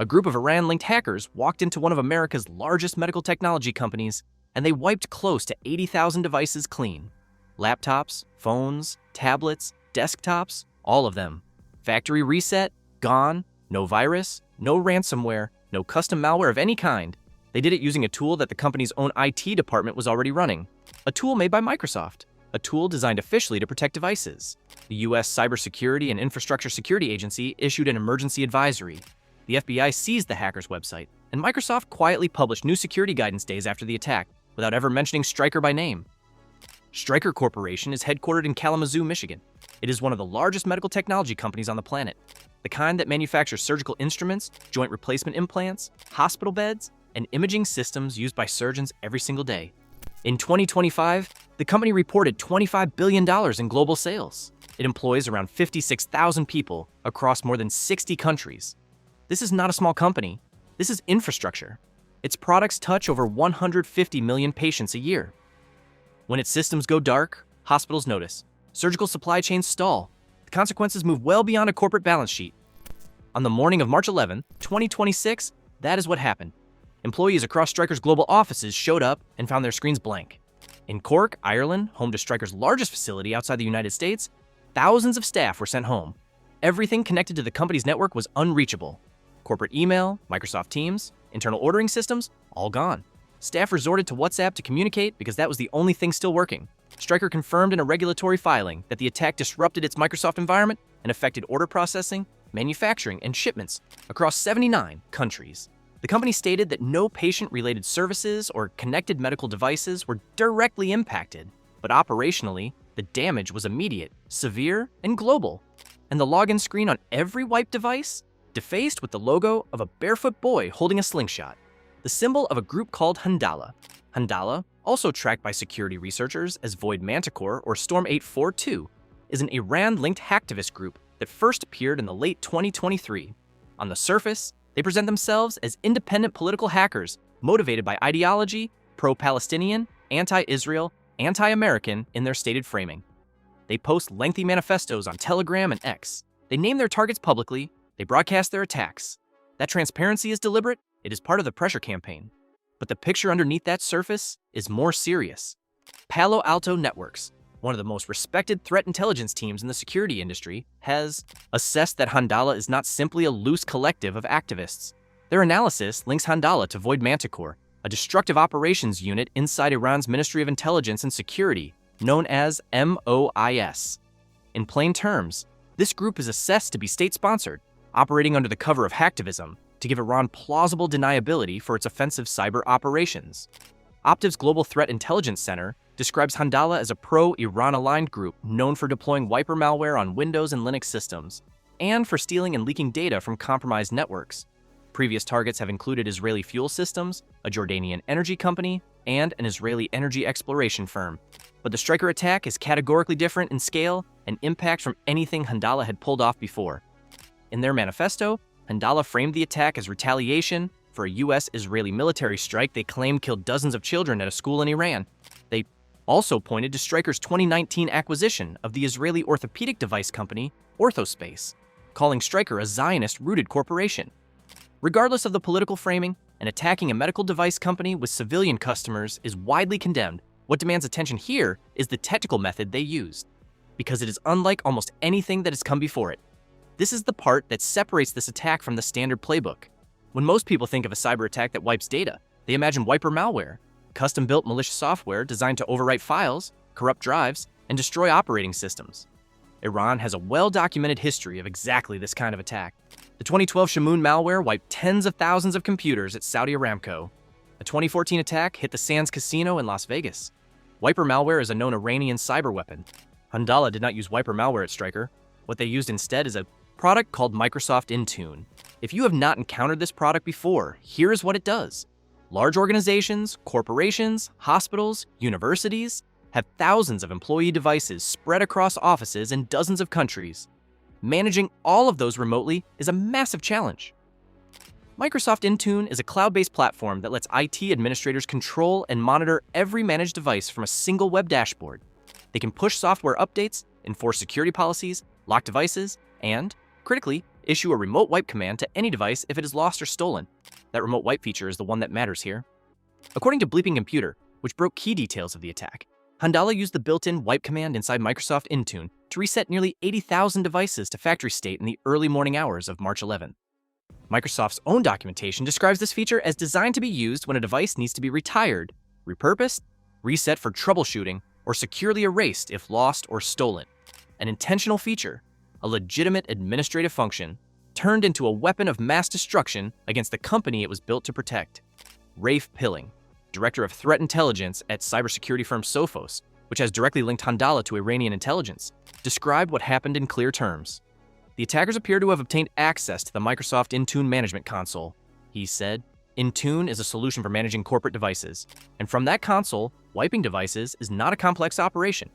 A group of Iran-linked hackers walked into one of America's largest medical technology companies, and they wiped close to 80,000 devices clean. Laptops, phones, tablets, desktops, all of them. Factory reset, gone, no virus, no ransomware, no custom malware of any kind. They did it using a tool that the company's own IT department was already running. A tool made by Microsoft. A tool designed officially to protect devices. The U.S. Cybersecurity and Infrastructure Security Agency issued an emergency advisory. The FBI seized the hacker's website, and Microsoft quietly published new security guidance days after the attack, without ever mentioning Stryker by name. Stryker Corporation is headquartered in Kalamazoo, Michigan. It is one of the largest medical technology companies on the planet, the kind that manufactures surgical instruments, joint replacement implants, hospital beds, and imaging systems used by surgeons every single day. In 2025, the company reported $25 billion in global sales. It employs around 56,000 people across more than 60 countries. This is not a small company. This is infrastructure. Its products touch over 150 million patients a year. When its systems go dark, hospitals notice. Surgical supply chains stall. The consequences move well beyond a corporate balance sheet. On the morning of March 11, 2026, that is what happened. Employees across Stryker's global offices showed up and found their screens blank. In Cork, Ireland, home to Stryker's largest facility outside the United States, thousands of staff were sent home. Everything connected to the company's network was unreachable. Corporate email, Microsoft Teams, internal ordering systems, all gone. Staff resorted to WhatsApp to communicate because that was the only thing still working. Stryker confirmed in a regulatory filing that the attack disrupted its Microsoft environment and affected order processing, manufacturing, and shipments across 79 countries. The company stated that no patient-related services or connected medical devices were directly impacted, but operationally, the damage was immediate, severe, and global. And the login screen on every wiped device defaced with the logo of a barefoot boy holding a slingshot, the symbol of a group called Handala. Handala, also tracked by security researchers as Void Manticore or Storm 842, is an Iran-linked hacktivist group that first appeared in the late 2023. On the surface, they present themselves as independent political hackers motivated by ideology, pro-Palestinian, anti-Israel, anti-American in their stated framing. They post lengthy manifestos on Telegram and X. They name their targets publicly. They broadcast their attacks. That transparency is deliberate. It is part of the pressure campaign. But the picture underneath that surface is more serious. Palo Alto Networks, one of the most respected threat intelligence teams in the security industry, has assessed that Handala is not simply a loose collective of activists. Their analysis links Handala to Void Manticore, a destructive operations unit inside Iran's Ministry of Intelligence and Security, known as MOIS. In plain terms, this group is assessed to be state-sponsored, operating under the cover of hacktivism to give Iran plausible deniability for its offensive cyber operations. Optiv's Global Threat Intelligence Center describes Handala as a pro-Iran-aligned group known for deploying wiper malware on Windows and Linux systems, and for stealing and leaking data from compromised networks. Previous targets have included Israeli fuel systems, a Jordanian energy company, and an Israeli energy exploration firm. But the Stryker attack is categorically different in scale and impact from anything Handala had pulled off before. In their manifesto, Handala framed the attack as retaliation for a U.S.-Israeli military strike they claimed killed dozens of children at a school in Iran. They also pointed to Stryker's 2019 acquisition of the Israeli orthopedic device company Orthospace, calling Stryker a Zionist-rooted corporation. Regardless of the political framing, and attacking a medical device company with civilian customers is widely condemned. What demands attention here is the technical method they used, because it is unlike almost anything that has come before it. This is the part that separates this attack from the standard playbook. When most people think of a cyber attack that wipes data, they imagine wiper malware, custom-built malicious software designed to overwrite files, corrupt drives, and destroy operating systems. Iran has a well-documented history of exactly this kind of attack. The 2012 Shamoon malware wiped tens of thousands of computers at Saudi Aramco. A 2014 attack hit the Sands Casino in Las Vegas. Wiper malware is a known Iranian cyber weapon. Handala did not use wiper malware at Stryker. What they used instead is a product called Microsoft Intune. If you have not encountered this product before, here is what it does. Large organizations, corporations, hospitals, universities have thousands of employee devices spread across offices in dozens of countries. Managing all of those remotely is a massive challenge. Microsoft Intune is a cloud-based platform that lets IT administrators control and monitor every managed device from a single web dashboard. They can push software updates, enforce security policies, lock devices, and, critically, Issue a remote wipe command to any device if it is lost or stolen. That remote wipe feature is the one that matters here. According to Bleeping Computer, which broke key details of the attack, Handala used the built-in wipe command inside Microsoft Intune to reset nearly 80,000 devices to factory state in the early morning hours of March 11th. Microsoft's own documentation describes this feature as designed to be used when a device needs to be retired, repurposed, reset for troubleshooting, or securely erased if lost or stolen. An intentional feature, a legitimate administrative function, turned into a weapon of mass destruction against the company it was built to protect. Rafe Pilling, director of threat intelligence at cybersecurity firm Sophos, which has directly linked Handala to Iranian intelligence, described what happened in clear terms. The attackers appear to have obtained access to the Microsoft Intune management console. He said, Intune is a solution for managing corporate devices, and from that console, wiping devices is not a complex operation.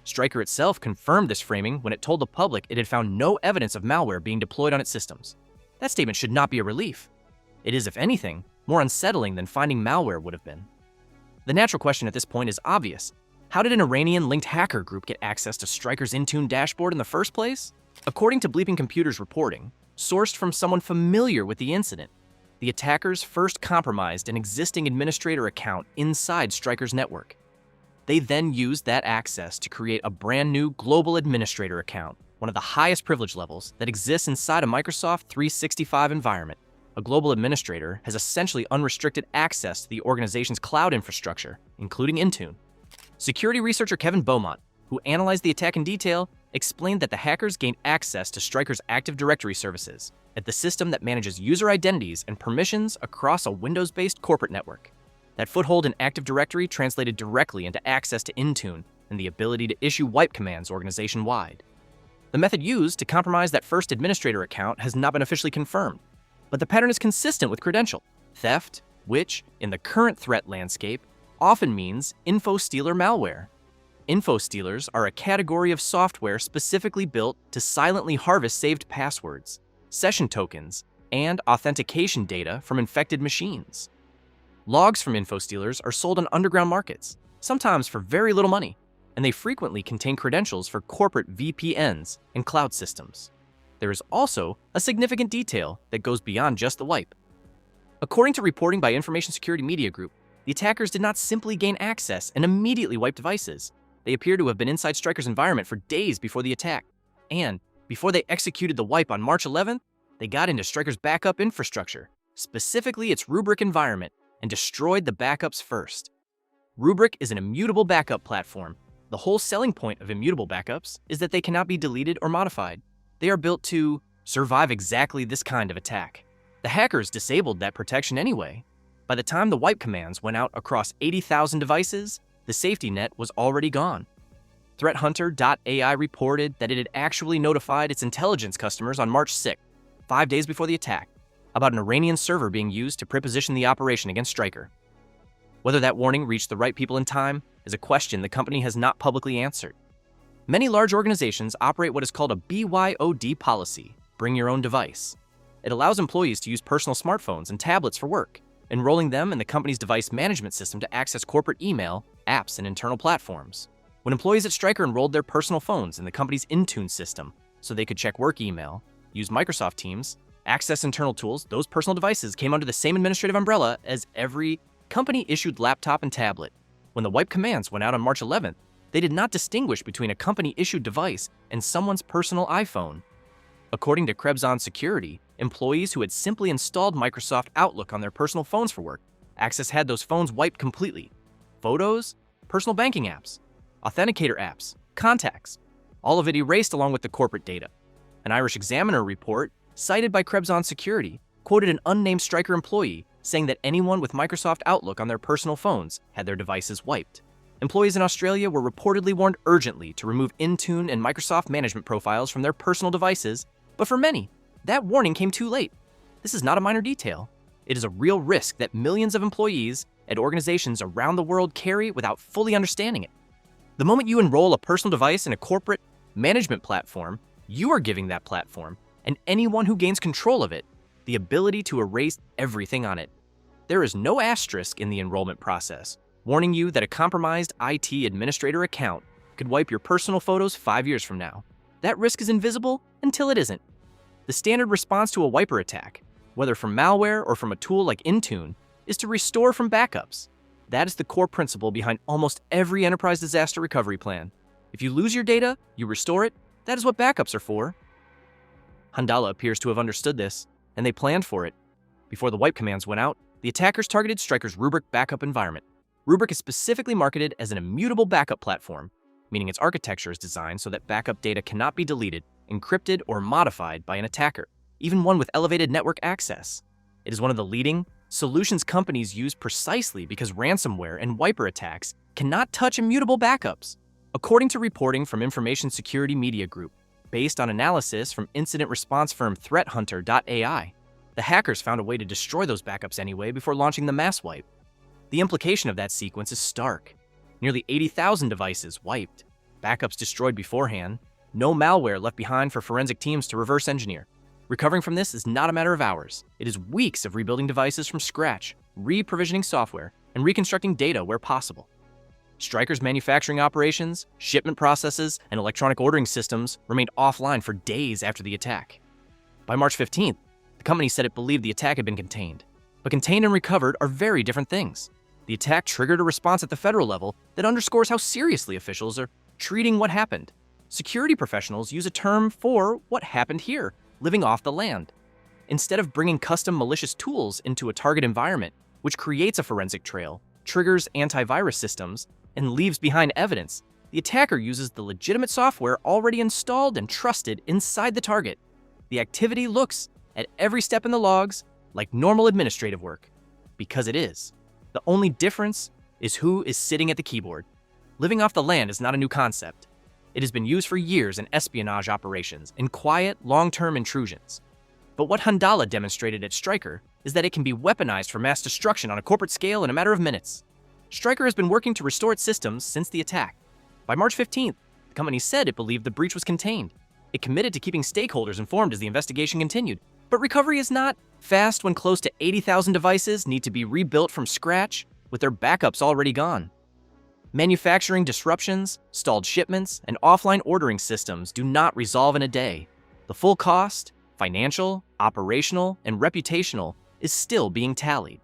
Stryker itself confirmed this framing when it told the public it had found no evidence of malware being deployed on its systems. That statement should not be a relief. It is, if anything, more unsettling than finding malware would have been. The natural question at this point is obvious. How did an Iranian-linked hacker group get access to Stryker's Intune dashboard in the first place? According to Bleeping Computer's reporting, sourced from someone familiar with the incident, the attackers first compromised an existing administrator account inside Stryker's network. They then used that access to create a brand new global administrator account, one of the highest privilege levels that exists inside a Microsoft 365 environment. A global administrator has essentially unrestricted access to the organization's cloud infrastructure, including Intune. Security researcher Kevin Beaumont, who analyzed the attack in detail, explained that the hackers gained access to Stryker's Active Directory services, at the system that manages user identities and permissions across a Windows-based corporate network. That foothold in Active Directory translated directly into access to Intune and the ability to issue wipe commands organization-wide. The method used to compromise that first administrator account has not been officially confirmed, but the pattern is consistent with credential theft, which, in the current threat landscape, often means info stealer malware. Info stealers are a category of software specifically built to silently harvest saved passwords, session tokens, and authentication data from infected machines. Logs from info stealers are sold on underground markets, sometimes for very little money, and they frequently contain credentials for corporate VPNs and cloud systems. There is also a significant detail that goes beyond just the wipe. According to reporting by Information Security Media Group, the attackers did not simply gain access and immediately wipe devices. They appear to have been inside Stryker's environment for days before the attack. And before they executed the wipe on March 11th, they got into Stryker's backup infrastructure, specifically its Rubrik environment, and destroyed the backups first. Rubrik is an immutable backup platform. The whole selling point of immutable backups is that they cannot be deleted or modified. They are built to survive exactly this kind of attack. The hackers disabled that protection anyway. By the time the wipe commands went out across 80,000 devices, the safety net was already gone. ThreatHunter.ai reported that it had actually notified its intelligence customers on March 6th, 5 days before the attack, about an Iranian server being used to preposition the operation against Stryker. Whether that warning reached the right people in time is a question the company has not publicly answered. Many large organizations operate what is called a BYOD policy, bring your own device. It allows employees to use personal smartphones and tablets for work, enrolling them in the company's device management system to access corporate email, apps, and internal platforms. When employees at Stryker enrolled their personal phones in the company's Intune system so they could check work email, use Microsoft Teams, access internal tools, those personal devices came under the same administrative umbrella as every company-issued laptop and tablet. When the wipe commands went out on March 11th, they did not distinguish between a company-issued device and someone's personal iPhone. According to Krebs Security, employees who had simply installed Microsoft Outlook on their personal phones for work, access had those phones wiped completely. Photos, personal banking apps, authenticator apps, contacts, all of it erased along with the corporate data. An Irish Examiner report, cited by Krebs Security, quoted an unnamed Stryker employee saying that anyone with Microsoft Outlook on their personal phones had their devices wiped. Employees in Australia were reportedly warned urgently to remove Intune and Microsoft management profiles from their personal devices, but for many, that warning came too late. This is not a minor detail. It is a real risk that millions of employees at organizations around the world carry without fully understanding it. The moment you enroll a personal device in a corporate management platform, you are giving that platform, and anyone who gains control of it, the ability to erase everything on it. There is no asterisk in the enrollment process, warning you that a compromised IT administrator account could wipe your personal photos 5 years from now. That risk is invisible until it isn't. The standard response to a wiper attack, whether from malware or from a tool like Intune, is to restore from backups. That is the core principle behind almost every enterprise disaster recovery plan. If you lose your data, you restore it. That is what backups are for. Handala appears to have understood this, and they planned for it. Before the wipe commands went out, the attackers targeted Stryker's Rubrik backup environment. Rubrik is specifically marketed as an immutable backup platform, meaning its architecture is designed so that backup data cannot be deleted, encrypted, or modified by an attacker, even one with elevated network access. It is one of the leading solutions companies use precisely because ransomware and wiper attacks cannot touch immutable backups. According to reporting from Information Security Media Group, based on analysis from incident response firm ThreatHunter.ai, the hackers found a way to destroy those backups anyway before launching the mass wipe. The implication of that sequence is stark. Nearly 80,000 devices wiped, backups destroyed beforehand, no malware left behind for forensic teams to reverse engineer. Recovering from this is not a matter of hours. It is weeks of rebuilding devices from scratch, re-provisioning software, and reconstructing data where possible. Stryker's manufacturing operations, shipment processes, and electronic ordering systems remained offline for days after the attack. By March 15th, the company said it believed the attack had been contained. But contained and recovered are very different things. The attack triggered a response at the federal level that underscores how seriously officials are treating what happened. Security professionals use a term for what happened here, living off the land. Instead of bringing custom malicious tools into a target environment, which creates a forensic trail, triggers antivirus systems, and leaves behind evidence, the attacker uses the legitimate software already installed and trusted inside the target. The activity looks, at every step in the logs, like normal administrative work. Because it is. The only difference is who is sitting at the keyboard. Living off the land is not a new concept. It has been used for years in espionage operations, in quiet, long-term intrusions. But what Handala demonstrated at Stryker is that it can be weaponized for mass destruction on a corporate scale in a matter of minutes. Stryker has been working to restore its systems since the attack. By March 15th, the company said it believed the breach was contained. It committed to keeping stakeholders informed as the investigation continued. But recovery is not fast when close to 80,000 devices need to be rebuilt from scratch with their backups already gone. Manufacturing disruptions, stalled shipments, and offline ordering systems do not resolve in a day. The full cost, financial, operational, and reputational, is still being tallied.